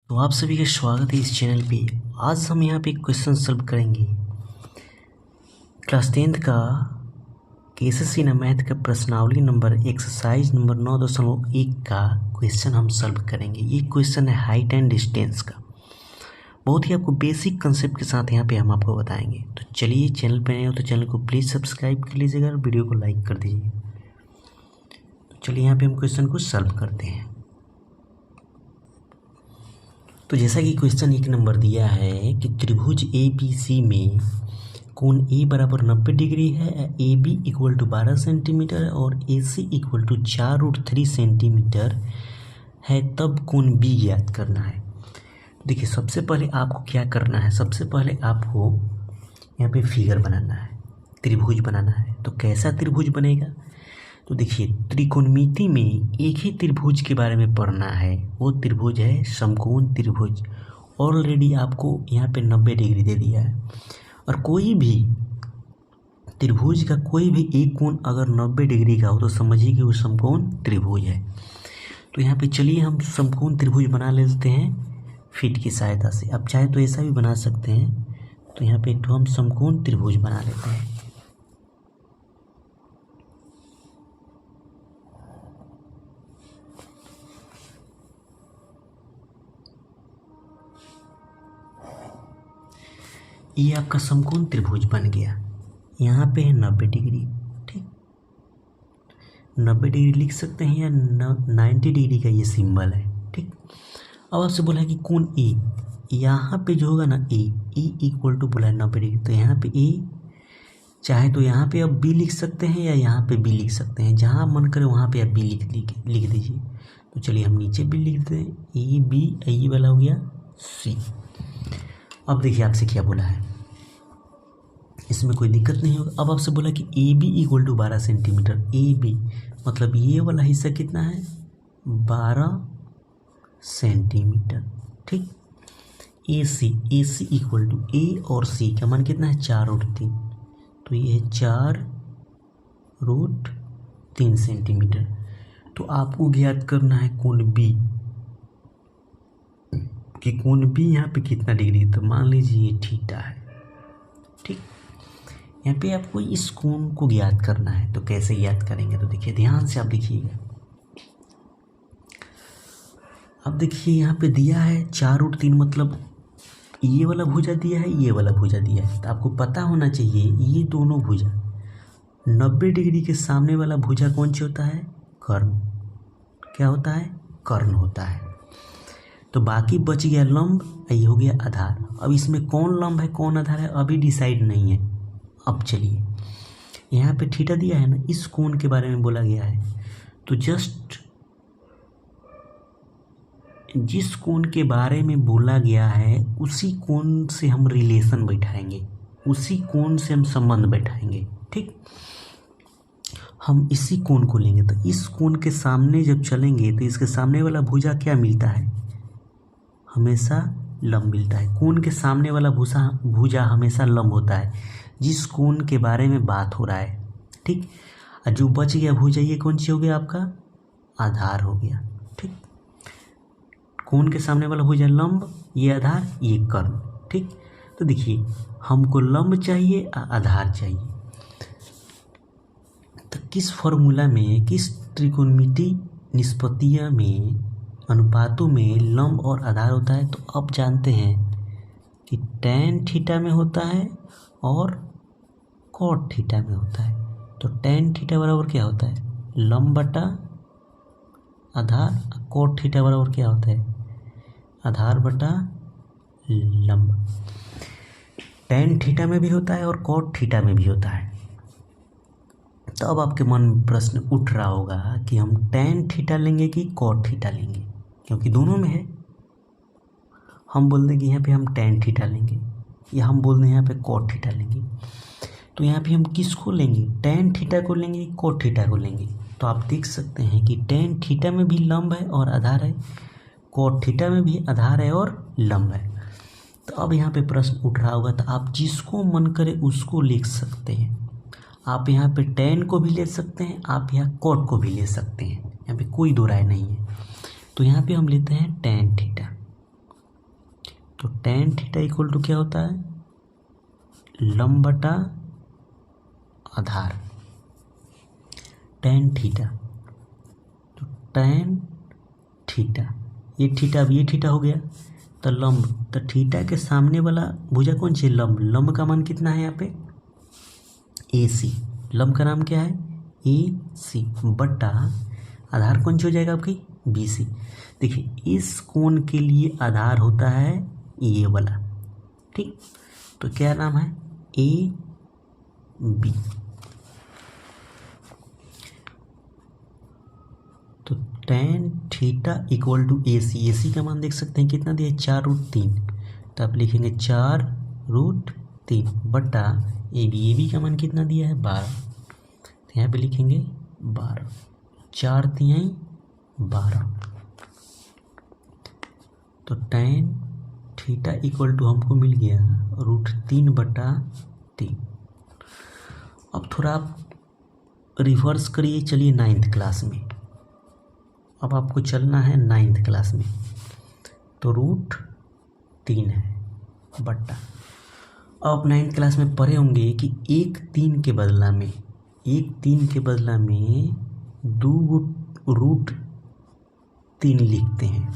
तो आप सभी का स्वागत है इस चैनल पे। आज हम यहाँ पे क्वेश्चन सॉल्व करेंगे। क्लास 10th का केएसएससी ना मैथ का प्रश्नावली नंबर एक्सरसाइज नंबर 9.1 का क्वेश्चन हम सॉल्व करेंगे। ये क्वेश्चन है हाइट एंड डिस्टेंस का। बहुत ही आपको बेसिक कंसेप्ट के साथ यहाँ पे हम आपको बताएंगे। तो चलिए, चैनल पे नए हो तो चैनल को प्लीज़ सब्सक्राइब कर लीजिएगा और वीडियो को लाइक कर दीजिए। तो चलिए यहाँ पे हम क्वेश्चन को सॉल्व करते हैं। तो जैसा कि क्वेश्चन 1 नंबर दिया है कि त्रिभुज ए बी सी में कोण ए बराबर 90 डिग्री है, A B equal to 12 centimetre और A C equal to 4√3 centimetre है, तब कोण बी ज्ञात करना है। देखिए, सबसे पहले आपको क्या करना है, सबसे पहले आपको यहाँ पे फिगर बनाना है, त्रिभुज बनाना है। तो कैसा त्रिभुज बनेगा? तो देखिए, त्रिकोणमिति में एक ही त्रिभुज के बारे में पढ़ना है। वो त्रिभुज है समकोण त्रिभुज। ऑलरेडी आपको यहाँ पे 90 डिग्री दे दिया है, और कोई भी त्रिभुज का कोई भी एक कोण अगर 90 डिग्री का हो तो समझिए कि वो समकोण त्रिभुज है। तो यहाँ पे चलिए हम समकोण त्रिभुज बना लेते हैं फीट की सहायता से। अब चाहे तो ऐसा भी बना सकते हैं। तो यहाँ पे एक तो हम समकोण त्रिभुज बना लेते हैं। ये आपका समकोण त्रिभुज बन गया। यहाँ पे है 90 डिग्री, ठीक। 90 डिग्री लिख सकते हैं या 90 डिग्री का ये सिंबल है, ठीक। अब आपसे बोला है कि कोण ए, यहाँ पे जो होगा ना ए इक्वल टू बोला है 90 डिग्री। तो यहाँ पे ए, चाहे तो यहाँ पे आप बी लिख सकते हैं या यहाँ पे बी लिख सकते हैं, जहाँ मन करे वहाँ पे आप बी लिख दीजिए। तो चलिए हम नीचे बी लिख देते हैं, ए बी, ये वाला हो गया सी। अब देखिए आपसे क्या बोला है, इसमें कोई दिक्कत नहीं होगा। अब आपसे बोला कि A B equal to 12 centimetre. A B मतलब ये वाला हिस्सा कितना है, 12 सेंटीमीटर, ठीक। ए सी इक्वल टू ए और सी का मान कितना है, 4√3। तो ये है 4√3 सेंटीमीटर। तो आपको ज्ञात करना है कोण बी, कि कोण बी यहाँ पे कितना डिग्री है। तो मान लीजिए ये थीटा है, ठीक। यहाँ पे आपको इस कोण को ज्ञात करना है। तो कैसे ज्ञात करेंगे? तो देखिए, ध्यान से आप देखिएगा। अब देखिए यहाँ पे दिया है 4√3, मतलब ये वाला भुजा दिया है, ये वाला भुजा दिया है। तो आपको पता होना चाहिए ये दोनों भुजा 90 डिग्री के सामने वाला भुजा कौन सी होता है, कर्ण। क्या होता है, कर्ण होता है। तो बाकी बच गया लंब, ये हो गया आधार। अब इसमें कौन लंब है कौन आधार है अभी डिसाइड नहीं है। अब चलिए, यहाँ पे थीटा दिया है ना, इस कोण के बारे में बोला गया है। तो जस्ट जिस कोण के बारे में बोला गया है उसी कोण से हम रिलेशन बैठाएंगे, उसी कोण से हम संबंध बैठाएंगे, ठीक। हम इसी कोण को लेंगे। तो इस कोण के सामने जब चलेंगे तो इसके सामने वाला भुजा क्या मिलता है, हमेशा लंब मिलता है। कोण के सामने वाला भुजा हमेशा लंब होता है, जिस कोण के बारे में बात हो रहा है, ठीक। और जो बच गया भुजा ये कौन सी हो गया, आपका आधार हो गया, ठीक। कोण के सामने वाला भुजा लंब, ये आधार, ये कर्ण, ठीक। तो देखिए, हमको लंब चाहिए, आधार चाहिए। तो किस फॉर्मूला में, किस त्रिकोणमिति निष्पत्तियाँ में, अनुपातों में लंब और आधार होता है? तो अब जानते हैं कि tan थीटा में होता है और cot थीटा में होता है। तो tan थीटा बराबर क्या होता है, लंब बटा आधार। cot थीटा बराबर क्या होता है, आधार बटा लंब। tan थीटा में भी होता है और cot थीटा में भी होता है। तो अब आपके मन में प्रश्न उठ रहा होगा कि हम tan थीटा लेंगे कि cot थीटा लेंगे, क्योंकि दोनों में है। हम बोल देंगे यहाँ पे हम tan थीटा लेंगे, या हम बोल दें यहाँ पे cot थीटा लेंगे। तो यहाँ पे हम किसको लेंगे, tan थीटा को लेंगे, cot थीटा को लेंगे। तो आप देख सकते हैं कि tan थीटा में भी लंब है और आधार है, cot थीटा में भी आधार है और लंब है। तो अब यहाँ पे प्रश्न उठ रहा होगा, तो आप जिसको मन करे उसको लिख सकते हैं। आप यहाँ पे tan को भी ले सकते हैं, आप यहाँ cot को भी ले सकते हैं, यहाँ पे कोई दो राय नहीं है। तो यहाँ पे हम लेते हैं tan थीटा। तो tan थीटा इक्वल टू क्या होता है, लंब बटा आधार, tan थीटा। तो tan थीटा, ये थीटा, अब ये थीटा हो गया, तो लंब, तो थीटा के सामने वाला भुजा कौन सी, लंब। लंब का मान कितना है यहाँ पे, AC। लंब का नाम क्या है, AC बटा आधार कौन सी हो जाएगा आपकी, BC। देखिए इस कोण के लिए आधार होता है ये वाला, ठीक। तो क्या नाम है, AB। तो tan theta equal to AC, AC का मान देख सकते हैं कितना दिया है, 4√3। तो आप लिखेंगे 4√3 बटा AB। AB का मान कितना दिया है, 12। तो यहाँ पे लिखेंगे 12, 4 तिहाई 12। तो tan थीटा इक्वल टू हमको मिल गया √3 बटा 3। अब थोड़ा आप रिवर्स करिए, चलिए 9th क्लास में। अब आपको चलना है 9th क्लास में। तो √3 है बट्टा, अब 9th क्लास में पढ़े होंगे कि 1 3 के बदला में, 1 3 के बदला में 2 √3 लिखते हैं।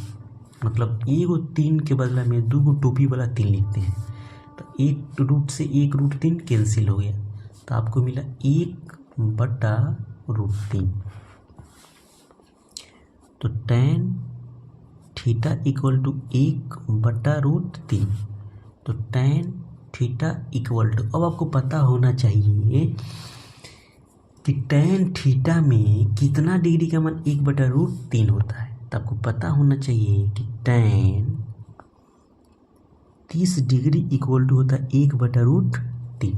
मतलब 1 3 के बदला में 2 टोपी वाला 3 लिखते हैं। तो 1 रूट से 1√3 कैंसिल हो गया, तो आपको मिला 1 बटा √3। तो tan थीटा इक्वल टू 1 बटा √3। तो tan थीटा इक्वल टू, अब आपको पता होना चाहिए कि tan थीटा में कितना डिग्री का मान 1 बटा √3 होता है। तो आपको पता होना चाहिए कि tan 30 डिग्री इक्वल टू होता है 1 बटा √3।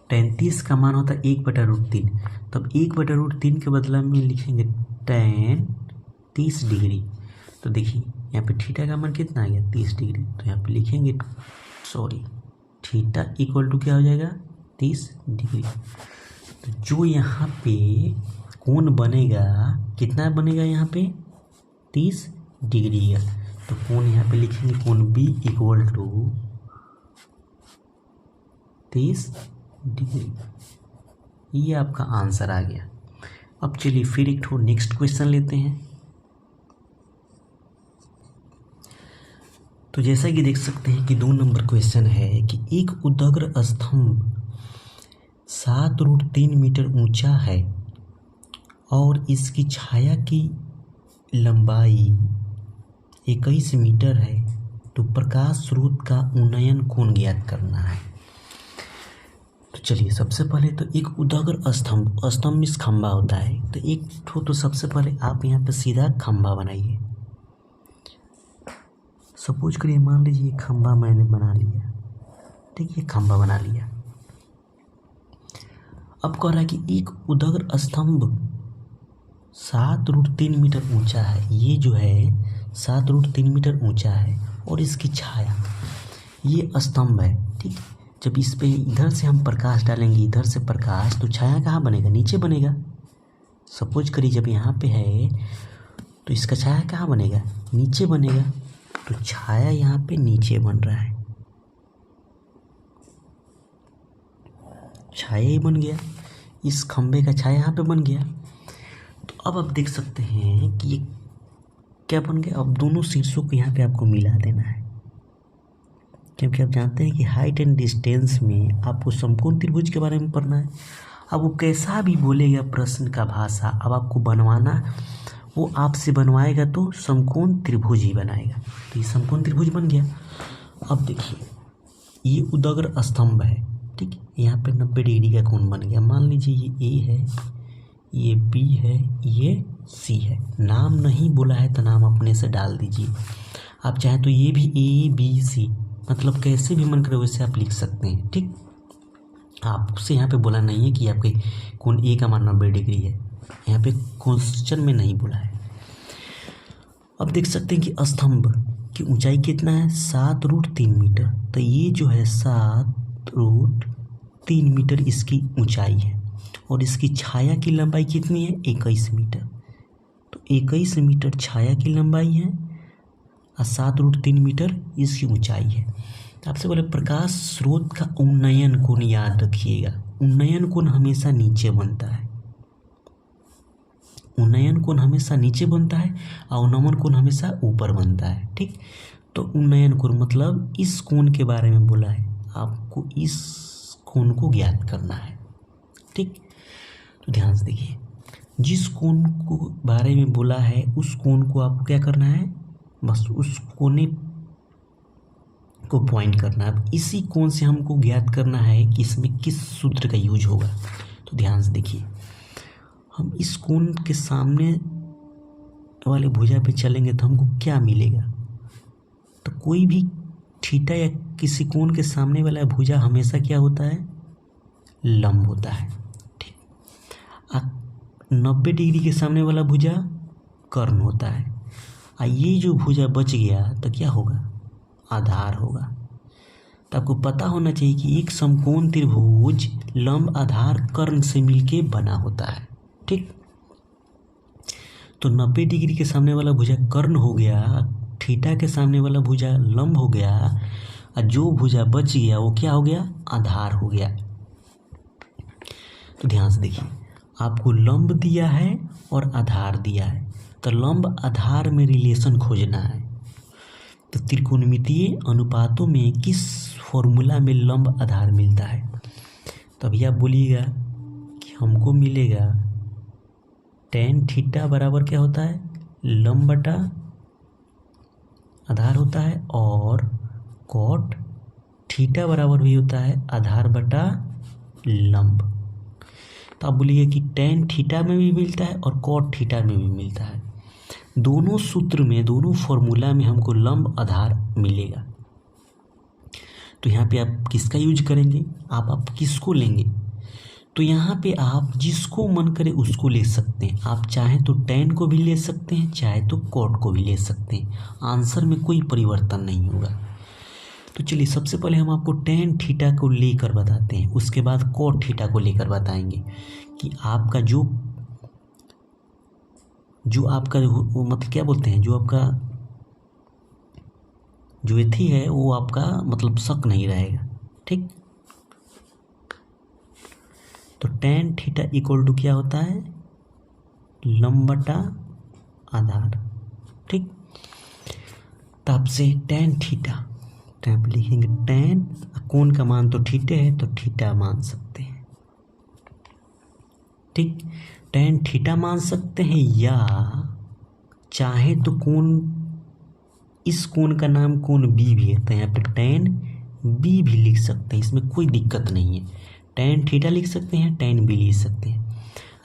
tan 30 का मान होता है 1 बटा √3। तब 1 बटा √3 के बदला में लिखेंगे tan 30 डिग्री। तो देखिए यहाँ पे थीटा का मान कितना आ गया, 30 डिग्री। तो यहाँ पे लिखेंगे थीटा इक्वल टू क्या हो जाएगा, 30 डिग्री। तो जो यहाँ पे कोण बनेगा, कितना बनेगा यहाँ पे, 30 डिग्री का। तो कोण यहाँ पे लिखेंगे कोण B इक्वल टू 30 डिग्री। ये आपका आंसर आ गया। अब चलिए फिर एक ठो नेक्स्ट क्वेश्चन लेते हैं। तो जैसा कि देख सकते हैं कि 2 नंबर क्वेश्चन है कि एक उदग्र स्तंभ 7√3 मीटर ऊंचा है और इसकी छाया की लंबाई 21 मीटर है, तो प्रकाश स्रोत का उन्नयन कोण ज्ञात करना है। तो चलिए सबसे पहले तो एक उदग्र स्तंभ, स्तंभ में खंभा होता है, तो एक ठो तो सबसे पहले आप यहाँ पे सीधा खंभा बनाइए। सपोज करिए, मान लीजिए खंभा मैंने बना लिया, ठीक, ये खंभा बना लिया। अब कह रहा है कि एक उदग्र स्तंभ 7√3 मीटर ऊंचा है। ये जो है 7√3 मीटर ऊंचा है और इसकी छाया, ये स्तंभ है, ठीक। जब इस पे इधर से हम प्रकाश डालेंगे, इधर से प्रकाश, तो छाया कहाँ बनेगा, नीचे बनेगा। सपोज करिए जब यहाँ पे है तो इसका छाया कहाँ बनेगा, नीचे बनेगा। तो छाया यहाँ पे नीचे बन रहा है, छाया ही बन गया, इस खंबे का छाया यहाँ पे बन गया। तो अब आप देख सकते हैं कि ये क्या बन गया। अब दोनों शीर्षों को यहाँ पे आपको मिला देना है, क्योंकि आप जानते हैं कि हाइट एंड डिस्टेंस में आपको समकोण त्रिभुज के बारे में पढ़ना है। अब वो कैसा भी बोलेगा प्रश्न का भाषा, अब आपको बनवाना, वो आपसे बनवाएगा तो समकोण त्रिभुज ही बनाएगा। तो ये समकोण त्रिभुज बन गया। अब देखिए ये उदग्र स्तंभ है, ठीक, यहाँ पे 90 डिग्री का कोण बन गया। मान लीजिए ये A है, ये B है, ये C है। नाम नहीं बोला है तो नाम अपने से डाल दीजिए। आप चाहें तो ये भी A B C, मतलब कैसे भी मन करे वैसे आप लिख सकते हैं, ठीक। आपसे यहाँ पे बोला नहीं है कि आपके कोण A का मान 90 डिग्री है, यहाँ पे क्वेश्चन में नहीं बोला है। अब देख सकते हैं कि स्तंभ की ऊंचाई कितना है, 7√3 मीटर। तो ये जो है 7√3 मीटर इसकी ऊंचाई है और इसकी छाया की लंबाई कितनी है, 21 मीटर। तो 21 मीटर छाया की लंबाई है और 7√3 मीटर इसकी ऊंचाई है। तो आपसे बोले प्रकाश स्रोत का उन्नयन कोण याद रखिएगा। उन्नयन कोण हमेशा नीचे बनता है, उन्नयन कोण हमेशा नीचे बनता है और अवनमन कोण हमेशा ऊपर बनता है। ठीक, तो उन्नयन कोण मतलब इस कोण के बारे में बोला है, आपको इस कोण को ज्ञात करना है। ठीक, तो ध्यान से देखिए, जिस कोण को बारे में बोला है उस कोण को आपको क्या करना है, बस उस कोने को पॉइंट करना है। अब इसी कोण से हमको ज्ञात करना है कि इसमें किस सूत्र का यूज होगा। तो ध्यान से देखिए, हम इस कोण के सामने वाले भुजा पे चलेंगे तो हमको क्या मिलेगा, तो कोई भी थीटा या किसी कोण के सामने वाला भुजा हमेशा क्या होता है, लंब होता है। ठीक, 90 डिग्री के सामने वाला भुजा कर्ण होता है, और ये जो भुजा बच गया तो क्या होगा, आधार होगा। तो आपको पता होना चाहिए कि एक समकोण त्रिभुज लंब आधार कर्ण से मिलके बना होता है। ठीक, तो 90 डिग्री के सामने वाला भुजा कर्ण हो गया, थीटा के सामने वाला भुजा लंब हो गया, और जो भुजा बच गया वो क्या हो गया, आधार हो गया। तो ध्यान से देखिए, आपको लंब दिया है और आधार दिया है, तो लंब आधार में रिलेशन खोजना है। तो त्रिकोणमितीय अनुपातों में किस फॉर्मूला में लंब आधार मिलता है, तो अभी आप बोलिएगा कि हमको मिलेगा tan थीटा बराबर क्या होता है, लंब बटा आधार होता है, और cot थीटा बराबर भी होता है आधार बटा लंब। तो आप बोलिए कि tan थीटा में भी मिलता है और cot थीटा में भी मिलता है। दोनों सूत्र में, दोनों फॉर्मूला में हमको लंब आधार मिलेगा। तो यहाँ पे आप किसका यूज करेंगे, आप किसको लेंगे, तो यहाँ पे आप जिसको मन करे उसको ले सकते हैं। आप चाहें तो tan को भी ले सकते हैं, चाहे तो cot को भी ले सकते हैं, आंसर में कोई परिवर्तन नहीं होगा। तो चलिए सबसे पहले हम आपको tan थीटा को लेकर बताते हैं, उसके बाद cot थीटा को लेकर बताएंगे कि आपका जो आपका मतलब क्या बोलते हैं, जो आपका जो एथी है वो आपका मतलब शक नहीं रहेगा। ठीक, तो tan थीटा इक्वल टू क्या होता है, लंब बटा आधार। ठीक, तो आपसे tan थीटा, तो आप लिखेंगे tan, कोण का मान तो थीटे है तो थीटा मान सकते हैं। ठीक, tan थीटा मान सकते हैं, या चाहे तो कोण, इस कोण का नाम कोण बी भी है, तो यहाँ पे tan बी भी लिख सकते हैं, इसमें कोई दिक्कत नहीं है। tan थीटा लिख सकते हैं, tan बी लिख सकते हैं,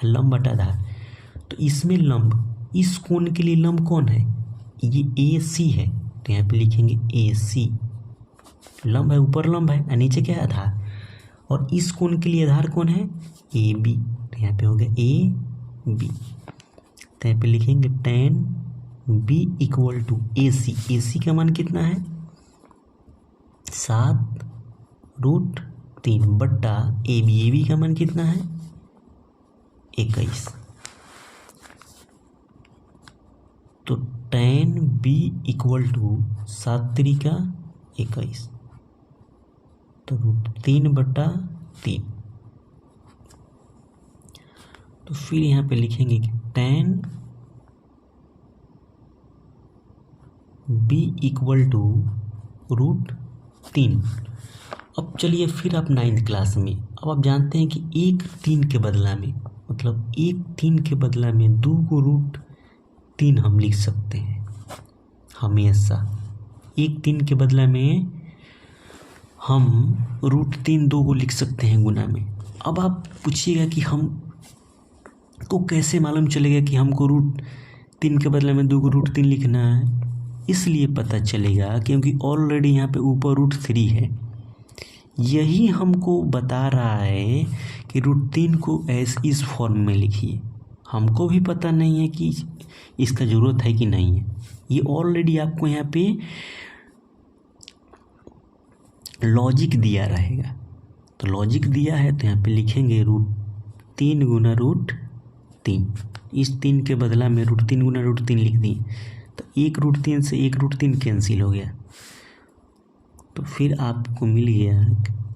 लंब बटा आधार। तो इसमें लंब, इस कोण के लिए लंब कौन है, ये AC है, तो यहाँ पे लिखेंगे AC, लंब है, ऊपर लंब है और नीचे क्या है, आधार। और इस कोण के लिए आधार कौन है, AB, तो यहाँ पे हो गया AB, तो यहाँ पे लिखेंगे tan B equal to AC। AC का मान कितना है, 7√3 बट्टा AB का मान कितना है, 21। तो tan B इक्वल टू 7 3 21, तो √3/3। तो फिर यहाँ पे लिखेंगे कि tan B इक्वल टू √3। अब चलिए फिर आप 9th क्लास में, अब आप जानते हैं कि 1 3 के बदला में, मतलब 1 3 के बदला में 2 को √3 हम लिख सकते हैं हमेशा। 1 3 के बदला में हम √3 2 को लिख सकते हैं गुना में। अब आप पूछिएगा कि हम को कैसे मालूम चलेगा कि हमको √3 के बदले में 2 को √3 लिखना है, इसलिए पता चलेगा क्योंकि ऑलरेडी यहाँ पे ऊपर √3 है, यही हमको बता रहा है कि √3 को इस फॉर्म में लिखिए। हमको भी पता नहीं है कि इसका ज़रूरत है कि नहीं है, ये ऑलरेडी आपको यहाँ पे लॉजिक दिया रहेगा। तो लॉजिक दिया है तो यहाँ पे लिखेंगे √3 गुना √3, इस 3 के बदला में √3 गुना √3 लिख दिए, तो 1√3 से 1√3 कैंसिल हो गया, तो फिर आपको मिल गया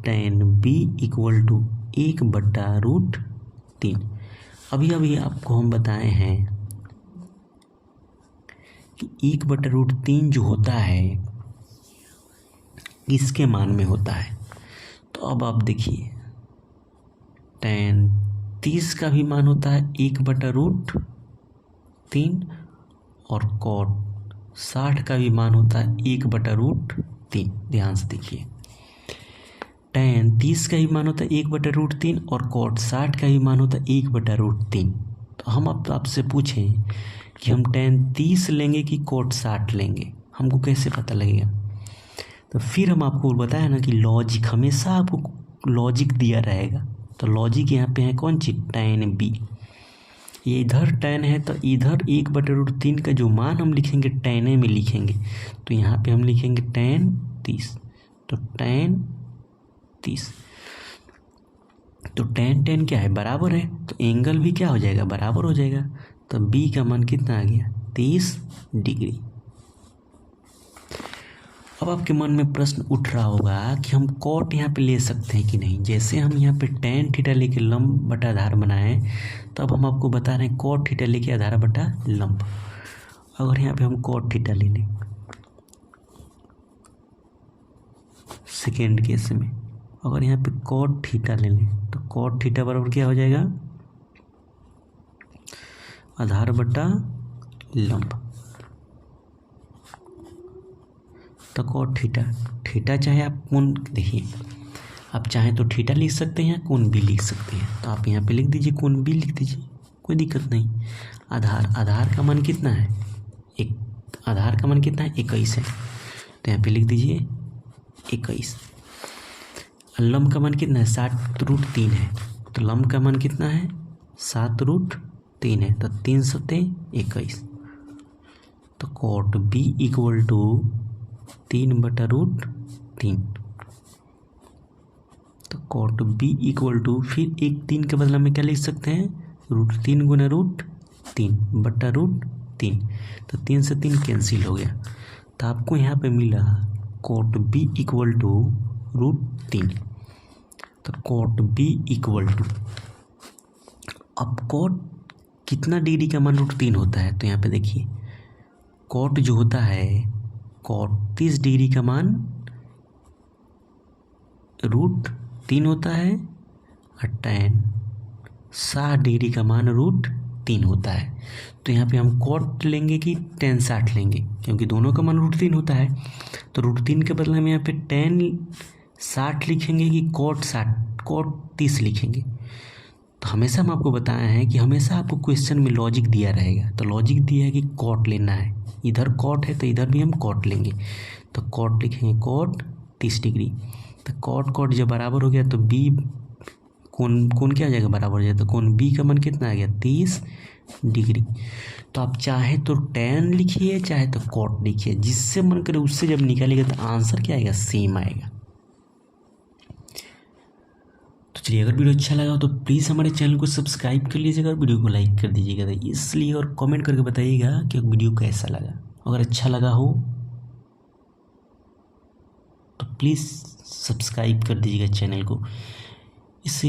tan b इक्वल टू 1/√3। अभी आपको हम बताए हैं कि 1/√3 जो होता है इसके मान में होता है। तो अब आप देखिए tan 30 का भी मान होता है 1/√3 और cot 60 का भी मान होता है 1/√3। ध्यान से देखिए, tan 30 का भी मान होता है 1/√3 और cot 60 का भी मान होता है 1/√3। तो हम अब आपसे पूछें कि हम tan 30 लेंगे कि cot 60 लेंगे, हमको कैसे पता लगेगा? तो फिर हम आपको बताया ना कि लॉजिक, हमेशा आपको लॉजिक दिया रहेगा। तो लॉजिक यहाँ पे है कौन चीज़? tan b। ये इधर tan है तो इधर 1/√3 का जो मान हम लिखेंगे tan a में लिखेंगे। तो यहाँ पे हम लिखेंगे tan 30। तो tan 30, तो tan क्या है? बराबर है, तो एंगल भी क्या हो जाएगा? बराबर हो जाएगा। तो b का मान कितना आ गया? 30 डिग्री। अब आपके मन में प्रश्न उठ रहा होगा कि हम cot यहाँ पे ले सकते हैं कि नहीं। जैसे हम यहाँ पे tan थीटा लेके लंब बटा आधार बनाए, तो अब हम आपको बता रहे हैं cot थीटा लेके आधार बटा लंब। अगर यहाँ पे हम cot थीटा ले लें सेकेंड केस में, अगर यहाँ पे cot थीटा ले लें तो cot थीटा बराबर क्या हो जाएगा? आधार बटा लंब। तो cot थीटा चाहे आप कोण, देखिए आप चाहें तो थीटा लिख सकते हैं, कोण भी लिख सकते हैं। तो आप यहाँ पे लिख दीजिए, कोण भी लिख दीजिए, कोई दिक्कत नहीं। आधार का मान कितना है? आधार का मान कितना है? 21 है, तो यहाँ पे लिख दीजिए 21। लंब का मान कितना है? 7√3 है, तो लंब का मान कितना है? 7√3 है, तो 3 सते 21। तो cot b इक्वल टू 3/√3। तो cot b इक्वल टू, फिर 3 के बदला में क्या लिख सकते हैं? √3 गुना √3/√3। तो 3 से 3 कैंसिल हो गया, तो आपको यहाँ पे मिला cot b इक्वल टू √3। तो cot b इक्वल टू, अब cot कितना डिग्री का मान √3 होता है? तो यहाँ पे देखिए cot जो होता है, cot 30 डिग्री का मान √3 होता है और tan 60 डिग्री का मान √3 होता है। तो यहाँ पे हम cot लेंगे कि tan 60 लेंगे, क्योंकि दोनों का मान √3 होता है। तो √3 के बदले में यहाँ पे tan 60 लिखेंगे कि cot 30 लिखेंगे। तो हमेशा हम आपको बताया है कि हमेशा आपको क्वेश्चन में लॉजिक दिया रहेगा। तो लॉजिक दिया है कि cot लेना है, इधर cot है तो इधर भी हम cot लेंगे। तो cot लिखेंगे cot 30 डिग्री। तो cot जब बराबर हो गया तो b कोण क्या आ जाएगा? बराबर हो जाएगा। तो कोण b का मान कितना आ गया? 30 डिग्री। तो आप चाहे तो tan लिखिए, चाहे तो cot लिखिए, जिससे मन करे उससे जब निकालिएगा तो आंसर क्या आएगा? सेम आएगा। तो चलिए, अगर वीडियो अच्छा लगा हो तो प्लीज़ हमारे चैनल को सब्सक्राइब कर लीजिएगा और वीडियो को लाइक कर दीजिएगा। तो इसलिए, और कमेंट करके बताइएगा कि वीडियो कैसा लगा। अगर अच्छा लगा हो तो प्लीज़ सब्सक्राइब कर दीजिएगा चैनल को। इससे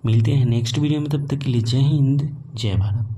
मिलते हैं नेक्स्ट वीडियो में, तब तक के लिए जय हिंद, जय भारत।